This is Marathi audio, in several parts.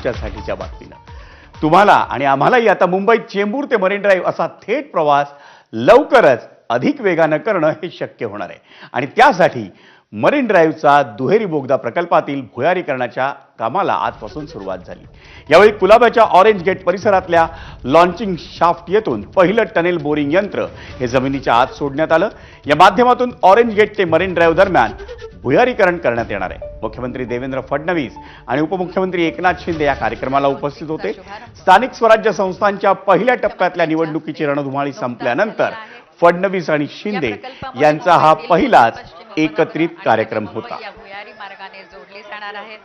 तुमच्यासाठीच्या बातमीनं। तुम्हाला आणि आम्हालाही आता मुंबईत चेंबूर ते मरीन ड्राईव्ह असा थेट प्रवास लवकरच अधिक वेगानं करणं हे शक्य होणार आहे आणि त्यासाठी मरीन ड्राईव्हचा दुहेरी बोगदा प्रकल्पातील भुयारीकरणाच्या कामाला आजपासून सुरुवात झाली। यावेळी कुलाब्याच्या ऑरेंज गेट परिसरातल्या लॉन्चिंग शाफ्ट येथून पहिलं टनेल बोरिंग यंत्र हे जमिनीच्या आत सोडण्यात आलं। या माध्यमातून ऑरेंज गेट ते मरीन ड्राईव्ह दरम्यान भुयारीकरण करण्यात येणार आहे। मुख्यमंत्री देवेंद्र फडणवीस आणि उपमुख्यमंत्री एकनाथ शिंदे या कार्यक्रमाला उपस्थित होते। स्थानिक स्वराज्य संस्थांच्या पहिल्या टप्प्यातल्या निवडणुकीची रणधुमाळी संपल्यानंतर फडणवीस आणि शिंदे यांचा हा पहिलाच एकत्रित कार्यक्रम होता। भुयारी मार्गाने जोडली जाणार आहेत।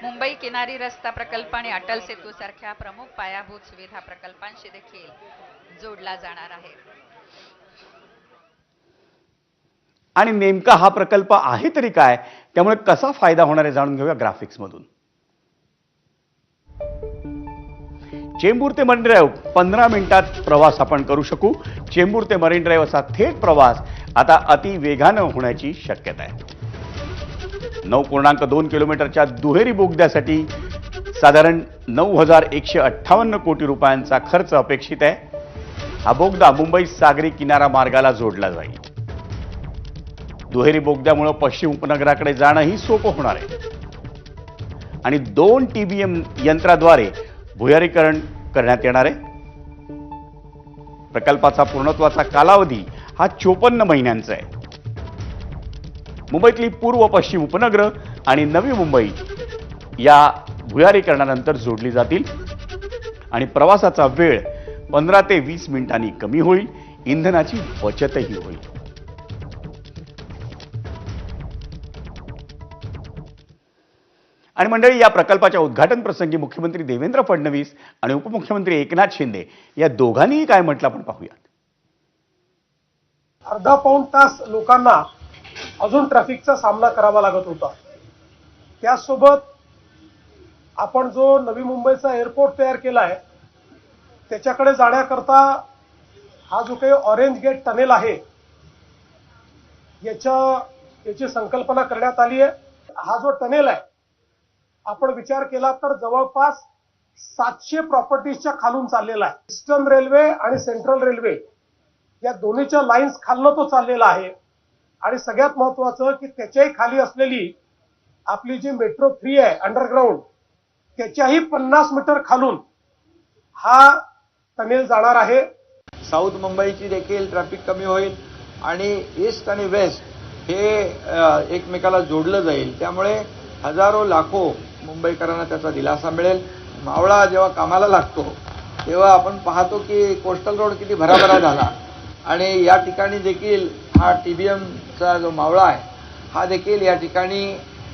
मुंबई किनारी रस्ता प्रकल्प आणि अटल सेतू सारख्या प्रमुख पायाभूत सुविधा प्रकल्पांशी देखील जोडला जाणार आहे। आणि नेमका हा प्रकल्प आहे तरी काय, त्यामुळे कसा फायदा होणार आहे जाणून घेऊया ग्राफिक्स मधून। चेंबूर ते मरीन ड्राईव्ह 15 मिनिटात प्रवास आपण करू शकू। चेंबूर ते मरीन ड्राईव्ह असा थेट प्रवास आता अति वेगानं होण्याची शक्यता आहे। 9.2 किलोमीटरच्या दुहेरी बोगद्यासाठी साधारण 9,158 कोटी रुपयांचा खर्च अपेक्षित आहे। हा बोगदा मुंबई सागरी किनारा मार्गाला जोडला जाईल। दुहेरी बोगद्यामुळे पश्चिम उपनगराकडे जाणंही सोपं होणार आहे आणि 2 TBM यंत्राद्वारे भुयारीकरण करण्यात येणार आहे। प्रकल्पाचा पूर्णत्वाचा कालावधी हा 54 महिन्यांचा आहे। मुंबईतली पूर्व पश्चिम उपनगर आणि नवी मुंबई या भुयारीकरणानंतर जोडली जातील आणि प्रवासाचा वेळ 15 ते 20 मिनिटांनी कमी होईल। इंधनाची बचतही होईल। आणि मंडळी, या प्रकल्पाच्या उद्घाटन प्रसंगी मुख्यमंत्री देवेंद्र फडणवीस आणि उपमुख्यमंत्री एकनाथ शिंदे या दोघांनीही काय म्हटलं आपण पाहूयात। अर्धा पाऊण तास लोकांना अजून ट्रॅफिकचा सामना करावा लागत होता। त्यासोबत आपण जो नवी मुंबईचा एअरपोर्ट तयार केलाय त्याच्याकडे जाण्याकरता हा जो काही ऑरेंज गेट टनेल आहे याची संकल्पना करण्यात आली आहे। हा जो टनेल आहे आपण विचार केला तर जवळपास 700 प्रॉपर्टीजच्या खालून चाललेला आहे। ईस्टर्न रेल्वे आणि सेंट्रल रेल्वे या दोन्हीच्या लाईन्स खालनं तो चाललेला आहे आणि सगळ्यात महत्त्वाचं की त्याच्याही खाली असलेली आपली जी मेट्रो 3 आहे अंडरग्राऊंड त्याच्याही 50 मीटर खालून हा टनेल जाणार आहे। साऊथ मुंबईची देखील ट्रॅफिक कमी होईल आणि ईस्ट आणि वेस्ट हे एकमेकाला जोडलं जाईल। त्यामुळे हजारो लाखो मुंबईकरांना त्याचा दिलासा मिळेल। मावळा जेव्हा कामाला लागतो तेव्हा आपण पाहतो की कोस्टल रोड किती भराभरा झाला आणि या ठिकाणी देखील हा TBMचा जो मावळा आहे हा देखील या ठिकाणी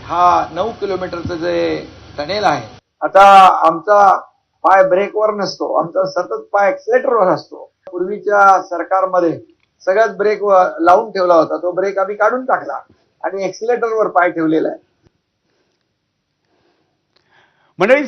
हा 9 किलोमीटरचं जे टनेल आहे। आता आमचा पाय ब्रेकवर नसतो, आमचा सतत पाय एक्सिलेटरवर असतो। पूर्वीच्या सरकारमध्ये सगळ्यात ब्रेक लावून ठेवला होता, तो ब्रेक आम्ही काढून टाकला आणि एक्सिलेटरवर पाय ठेवलेला आहे। मंडळी,